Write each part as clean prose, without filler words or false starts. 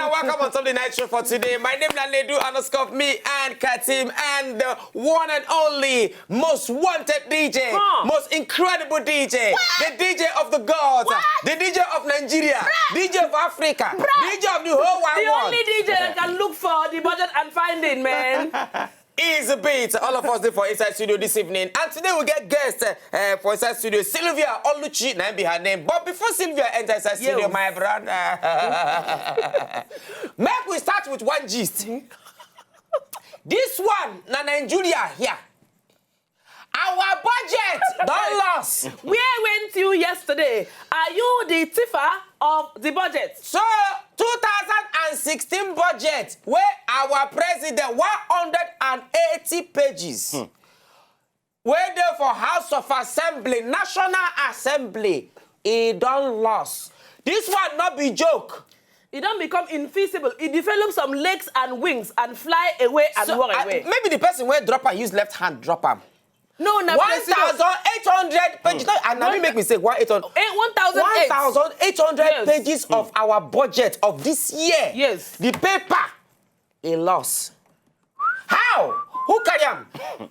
and welcome on Sunday Night Show for today. My name is Nedu and Katim, and the one and only most wanted DJ, most incredible DJ, the DJ of the gods, the DJ of Nigeria, DJ of Africa, DJ of the whole wide world. The only DJ that can look for the budget and find it, man. Easy beat. All of us there for Inside Studio this evening. And today we get guests for Inside Studio. Sylvya, Oluchy, name be her name. But before Sylvya enters Inside Studio, my brother, make we start with one gist. This one, na Nigeria here. Our budget don't loss. Where went you yesterday? Are you the tiffer of the budget? So, 2016 budget, where our president, 180 pages. Where there for House of Assembly, National Assembly, it don't loss. This one not be joke. It don't become invisible. It develops some legs and wings and fly away and walk away. Maybe the person where drop and use left hand drop him. No, no. 1,800 pages. And now we make mistake. 1,800 pages of our budget of this year. Yes. The paper, a loss. How? Who carry them?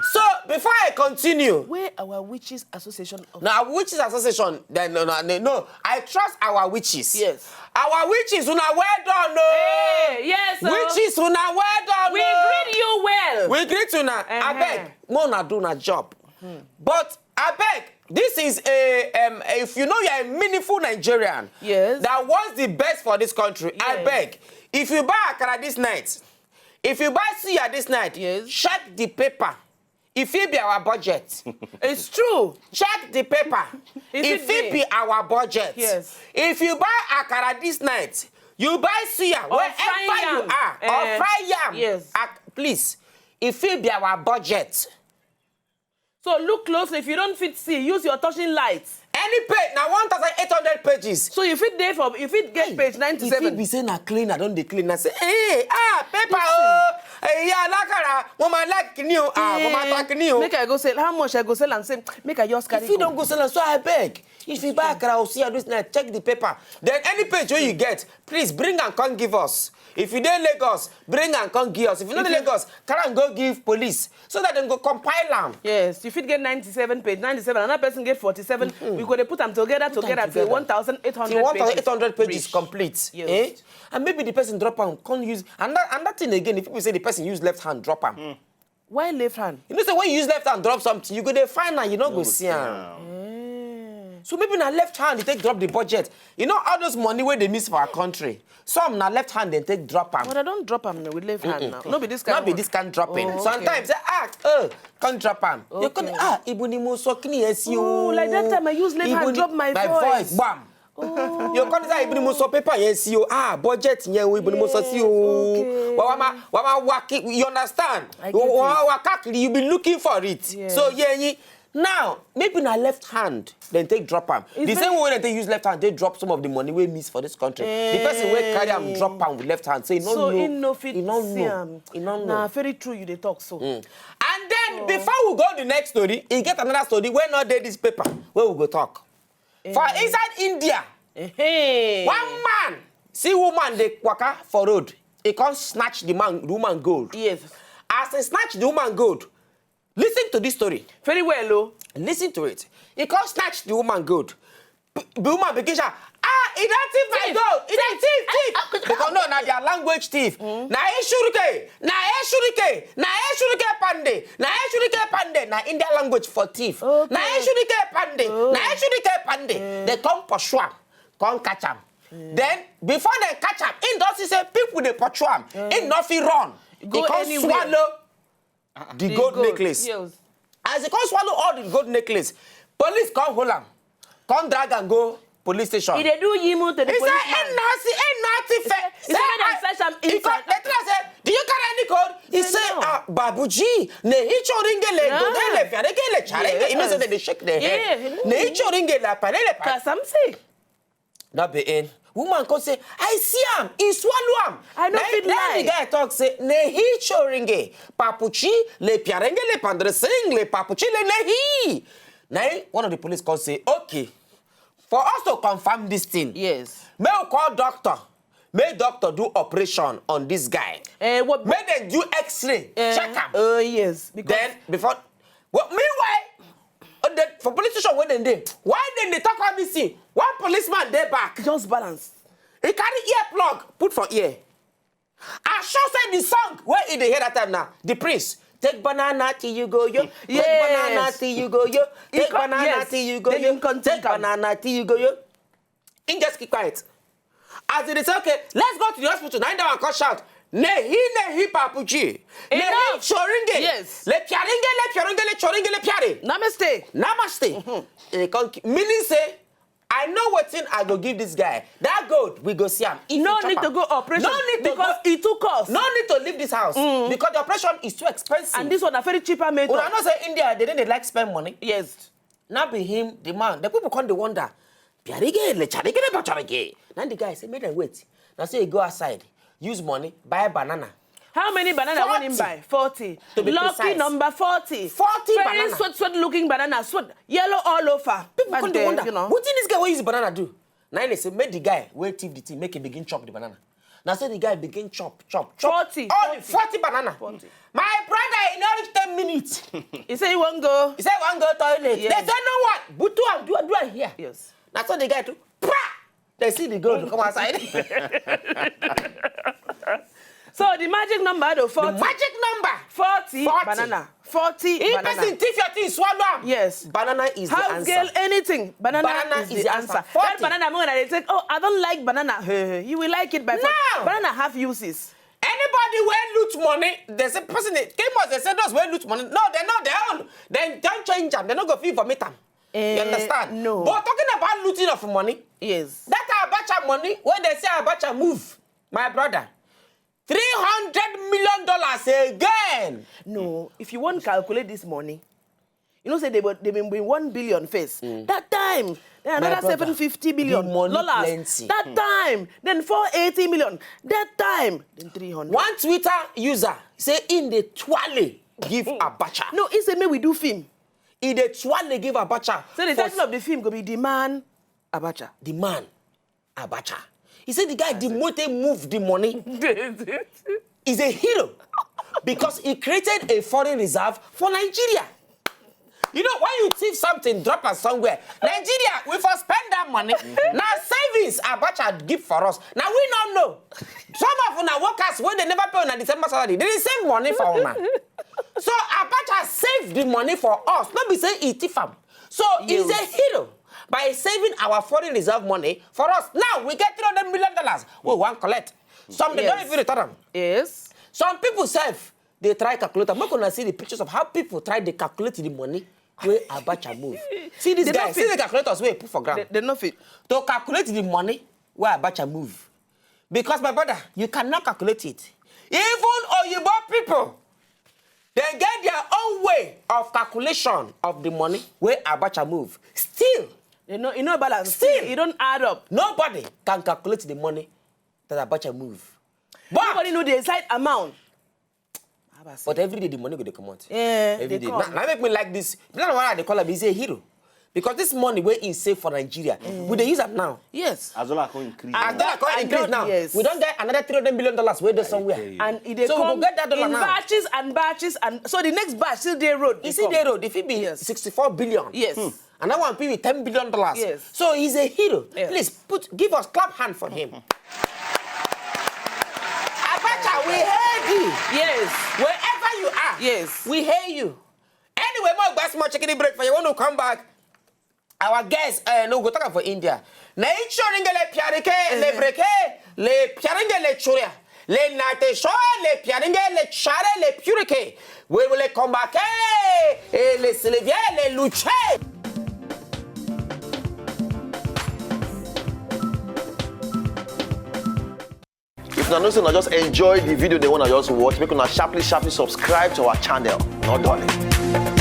So before I continue, where our witches association? Now witches association. Then no. I trust our witches. Yes. Our witches, una well done, no. Hey, yes. Witches, una well done. We greet you well. We greet you now. I beg, Mona do na job. But I beg, this is a if you know you're a meaningful Nigerian, yes, that wants the best for this country. Yes. I beg, if you buy akara this night, if you buy suya this night, yes, check the paper. If it be our budget. It's true. Check the paper. If it be our budget. Yes. If you buy akara this night, you buy suya wherever you are, or fry yam. Yes. Please, if it be our budget. So look closely. If you don't fit see, use your touching lights. Any page, now 1,800 pages. So if it there for, if it get page 97. If it be saying a clean, I don't declean. I say, hey, paper, yeah, lakara, woman like new, woman like new. Make I go sell. How much I go sell and say, make I just carry. If you don't go sell, so I beg. If you buy akara or see this night, check the paper. Then any page where you get, please bring and come give us. If you don't Lagos, bring and come give us. If you not Lagos, come and go give police so that they go compile them. Yes, if it get 97 page, 97, another person get 47. We go to put them together till 1,800 1,800 pages complete. Yes. Eh? And maybe the person drop them, can't use. And that thing again, if people say the person use left hand, drop them. Why left hand? You know, say when you use left hand, drop something, you go there find and you don't go see them. So maybe na left hand, they take drop the budget. You know all those money where they miss for our country. Some na left hand, they take drop them. But I don't drop them with left hand now. No be this kind. Not be this kind dropping. Oh, sometimes they can't drop them. Okay. You can ibuni mo sokini SU. Oh, like that time I use left hand, drop my voice. Bam. Oh. You can't say ibuni mo so paper SU. Budget yen ibuni mo so SU. Wama waki. You understand? You be looking for it. Yes. So yeah. Now, maybe na left hand, then take drop them. The same way that they use left hand, they drop some of the money we miss for this country. The person will carry them, drop them with left hand. Say, so no, in no fit, he don't know. Nah, very true. You they talk so. And then before we go to the next story, you get another story. Where not there this paper, where we go talk. For inside India, one man see woman they waka for road. He can't snatch the woman gold. Yes. As he snatch the woman gold. Listen to this story. Very well, oh. Listen to it. He can't snatch the woman gold. The woman begins to he don't thief my gold. He don't thief. Because no, now their language thief. Na eshurike pande. Na India language for thief. Na eshurike pande. They come pursue him, come catch him. Then before they catch him, in does say people they pursue him. In nothing run. He can't swallow the gold necklace. Yes. As he can't swallow all the gold necklace, police come hold him, come drag and go police station. He they do yimu to the police. He said, ain't nothing fair. He said, do you carry any code? He said, Babuji, ne hicho ringele, godele, fiaregele, charenge. You know, so they shake their head. Ne hicho ringele, panele, Kasamsi. That be in. Woman can say, I see him, he swallow him. I know it lie. Then the guy talk say, ne hicho ringe, papuchi, le piarenge, le pandresing, le papuchi, le nehi. Now, one of the police can say, okay, for us to confirm this thing, yes, may we call doctor, Make doctor do operation on this guy. What? Make them do X-ray. Check him. Yes. Because Then before. Well, meanwhile, for police station when they why then they talk about this thing? One policeman there back. Just balance. He carry earplug, put for ear. I sure say the song where in the hear that time now. The prince. Take banana till you go yo. Take banana till you go yo. Take banana till you go yo. Take banana till you go yo. He just keep quiet. As it is okay, let's go to the hospital. Now that one can shout. Nehi papuchi. Nehi choringe. Yes. Le choringe le piare. Namaste. Meaning say, I know what thing I go give this guy. That gold, we go see him. No need to go operation. No need because it took us. No need to leave this house because the operation is too expensive. And this one a very cheaper method. Well, I know say India, they like spend money. Yes. Now be him, the man. The people come to wonder. Now the guy say, make them wait. Now say you go outside, use money, buy a banana. How many banana won't him buy? 40. Lucky number 40. 40 very banana. sweat looking banana. Sweat yellow all over. People come to wonder, you know. what did this guy use banana do? Now they say, make the guy wait till the thing, make him begin chop the banana. Now say the guy begin chop. 40. Only 40 banana. 40. My brother, in only 10 minutes. He said he won't go. He said he won't go toilet. Yes. They say, no what? But do it here. Yes. That's what the guy do. They see the gold come outside. So the magic number though, 40. The magic number. 40 banana. 40 if banana. person thief your thing, swallow. Yes. Banana is the answer. House girl, anything. Banana is the answer. 40. That banana, when they say, oh, I don't like banana. You will like it by 40. No. Banana have uses. Anybody who loot money, there's a person that came out, they said those who loot money. No, they're not their own. They don't change them. They're not going to feel for me. You understand? No. But talking about looting of money, yes. That Abacha money, when they say Abacha move, my brother, $300 million again. No, if you want to calculate this money, you know, say they've been 1 billion first. That time, then another 750 billion dollars. That time, then 480 million. That time, then 300. One Twitter user say in the twale give Abacha. No, it's a me we do film. In the twale give Abacha. So the title of the film could be The Man Abacha. The Man Abacha. He said the guy demoted move the money. He's a hero because he created a foreign reserve for Nigeria. You know, when you thief something, drop us somewhere. Nigeria, we first spend that money. Now savings Abacha give for us. Now we don't know. Some of our workers, when they never pay on a December salary, they save money for us. So Abacha saved the money for us. Not be saying he thief him. So he's a hero by saving our foreign reserve money for us. Now we get $300 million. We want collect. Some they don't even return them. Yes. Some people self, they try calculate. I'm not going to see the pictures of how people try to calculate the money where Abacha move. See this guy, see the calculators where he put for ground. They're not fit. To calculate the money where Abacha move. Because my brother, you cannot calculate it. Even Oyibo people, they get their own way of calculation of the money where Abacha move. Still, you know balance. Still, you don't add up. Nobody can calculate the money that Abacha move. But nobody know the exact amount. But every day the money go to come out. Yeah, every day. Now make me like this. That's why they call him. He's a hero. Because this money where he saved for Nigeria, we they use it now. Yes. As well as increase. As well as increase now. Yes. We don't get another $300 million where there's somewhere. And they so come we get that dollar in now. batches and batches, and so the next batch still they road. You see they road. If it be 64 billion. Yes. And that one be $10 billion. Yes. So he's a hero. Yes. Please give us clap hand for him. Abacha, we heard you. Yes. Wherever you are. Yes. We hear you. Anyway, more gbas more chicken break for you want to come back. Our guest, no go talk for India. Na inchoringe le piarike le breke le piaringe le churia le natesho le piaringe le chare le purike. We will come back le Sylvya le Oluchy. If you don't know, just enjoy the video they want to just watch. Make sure sharply subscribe to our channel. Not darling.